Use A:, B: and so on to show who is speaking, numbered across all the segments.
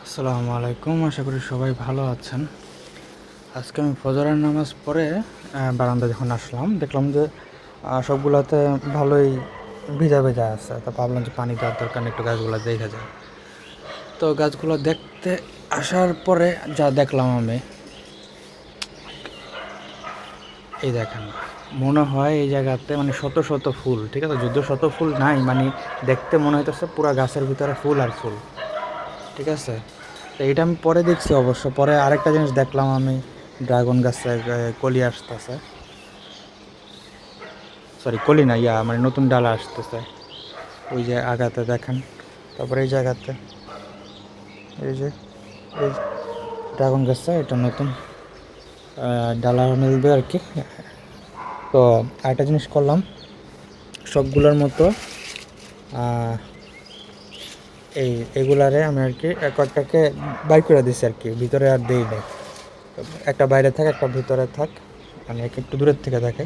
A: আসসালামু আলাইকুম, আশা করি সবাই ভালো আছেন। আজকে আমি ফজরের নামাজ পড়ে বারান্দা যখন আসলাম, দেখলাম যে সবগুলোতে ভালোই ভিজা ভেজা আছে। তো ভাবলাম যে পানি দেওয়ার দরকার নেই, একটু গাছগুলো দেখা যায়। তো গাছগুলো দেখতে আসার পরে যা দেখলাম আমি, এই দেখেন, মনে হয় এই জায়গাতে মানে শত শত ফুল, ঠিক আছে, যদিও শত ফুল নাই, মানে দেখতে মনে হইতেছে পুরা গাছের ভিতরে ফুল আর ফুল, ঠিক আছে। তো এটা আমি পরে দেখছি, অবশ্য পরে আরেকটা জিনিস দেখলাম আমি, ড্রাগন গাছে কলি আসতেছে, সরি কলি না, মানে নতুন ডালা আসতেছে ওই যে আগাতে দেখেন। তারপরে এই জায়গাতে এই যে এই ড্রাগন গাছটা, এটা নতুন ডালা মিলবে আর কি। তো আরেকটা জিনিস করলাম, সবগুলোর মতো এগুলারে আমি আর কি কয়েকটাকে বাই করে দিছি আর কি, ভিতরে আর দেই নাই। একটা বাইরে থাক, একটা ভিতরে থাক, মানে একটু দূরের থেকে দেখে।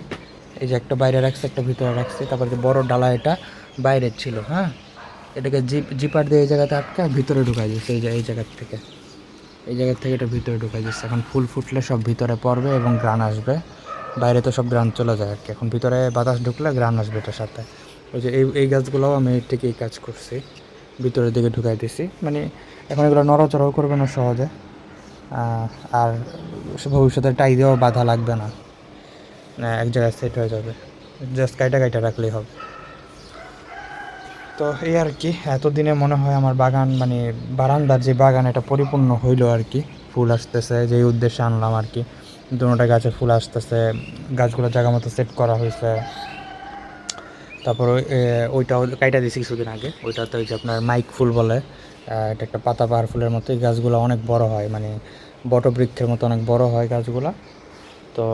A: এই যে একটা বাইরে রাখছে, একটা ভিতরে রাখছে। তারপর যে বড় ডালা, এটা বাইরে ছিল, হ্যাঁ, এটাকে জিপার দিয়ে এই জায়গাতে আটকা ভিতরে ঢুকাই দিচ্ছে। এই জায়গার থেকে এটা ভিতরে ঢুকাই দিচ্ছে। এখন ফুল ফুটলে সব ভিতরে পড়বে এবং গ্রান আসবে। বাইরে তো সব গ্রান চলে যায় আর কি, এখন ভিতরে বাতাস ঢুকলে গ্রান আসবে এটার সাথে। ওই যে এই গাছগুলোও আমি ঠিক এই কাজ করছি, ভিতরের দিকে ঢুকাই দিছি। মানে এখন এগুলো নড়াচড়াও করবে না সহজে, আর ভবিষ্যতে টাই দিয়েও বাধা লাগবে না, এক জায়গায় সেট হয়ে যাবে, জাস্ট কাইটা রাখলেই হবে। তো এই আর কি, এতদিনে মনে হয় আমার বাগান, মানে বারান্দার যে বাগান, এটা পরিপূর্ণ হইলো আর কি। ফুল আসতেছে, যেই উদ্দেশ্যে আনলাম আর কি, দুটোটা গাছে ফুল আসতেছে, গাছগুলো জায়গা মতো সেট করা হয়েছে। তারপর ওইটাও কাইটা দিয়েছি কিছুদিন আগে, ওইটাতে ওই যে আপনার মাইক ফুল বলে, এটা একটা পাতাবাহার ফুলের মতো। এই গাছগুলো অনেক বড় হয়, মানে বটবৃক্ষের মতো অনেক বড় হয় গাছগুলো। তো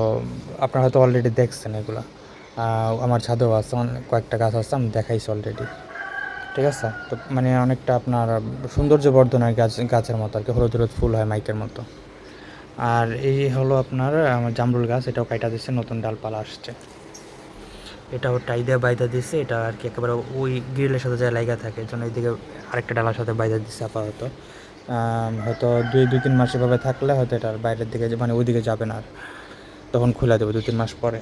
A: আপনারা হয়তো অলরেডি দেখছেন এগুলো, আমার ছাদেও আছে, কয়েকটা গাছ আছে, আমি দেখাইছি অলরেডি, ঠিক আছে। তো মানে অনেকটা আপনার সৌন্দর্য বর্ধনের গাছের মতো আর কি, হলুদ হলুদ ফুল হয় মাইকের মতো। আর এই হলো আপনার আমার জামরুল গাছ, এটাও কাইটা দিচ্ছে, নতুন ডালপালা আসছে। এটাও টাই দিয়ে বাইদা দিচ্ছে, এটা আর কি একেবারে ওই গ্রিলের সাথে যায় লাইগা থাকে, জন্য এইদিকে আরেকটা ডালার সাথে বাইদা দিচ্ছে আপাতত। হয়তো দুই তিন মাস এভাবে থাকলে হয়তো এটার বাইরের দিকে, মানে ওইদিকে যাবে না আর, তখন খুলে দেবো 2-3 মাস পরে।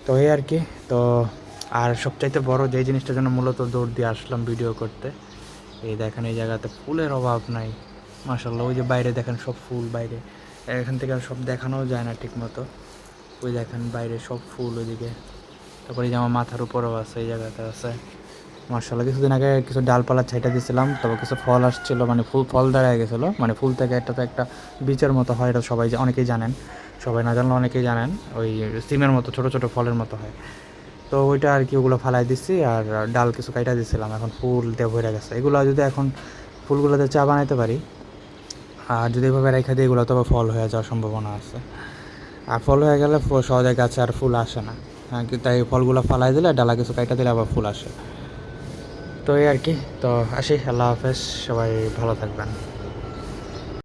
A: তো এই আর কি। তো আর সবচাইতে বড় যেই জিনিসটার জন্য মূলত দৌড় দিয়ে আসলাম ভিডিও করতে, এই দেখেন এই জায়গাতে ফুলের অভাব নাই, মাশাল্লাহ। ওই যে বাইরে দেখেন সব ফুল, বাইরে এখান থেকে আর সব দেখানোও যায় না ঠিক মতো। ওই দেখেন বাইরে সব ফুল ওইদিকে। তারপরে এই যে আমার মাথার উপরেও আছে, এই জায়গাতে আছে, মাশাল্লাহ। কিছুদিন আগে কিছু ডালপালা ছাইটা দিয়েছিলাম, তবে কিছু ফল আসছিলো, মানে ফল দাঁড়ায় গেছিলো, মানে ফুল থেকে একটা বীজের মতো হয়, এটা সবাই অনেকেই জানেন, সবাই না জানলে অনেকেই জানেন, ওই সিমের মতো ছোটো ছোটো ফলের মতো হয়। তো ওইটা আর কি, ওগুলো ফালাই দিচ্ছি, আর ডাল কিছু কাইটা দিয়েছিলাম, এখন ফুল দিয়ে ভরে গেছে। এগুলো যদি এখন ফুলগুলোতে চা বানাইতে পারি, আর যদি এভাবে রেখে দিই, এগুলো তবে ফল হয়ে যাওয়ার সম্ভাবনা আছে। আর ফল হয়ে গেলে সহজে গাছে আর ফুল আসে না, হ্যাঁ, তাই ফলগুলো ফালাই দিলে, ডালা কিছু কাইটা দিলে আবার ফুল আসে। তো এই আর কি। তো আসি, আল্লাহ হাফেজ, সবাই ভালো থাকবেন।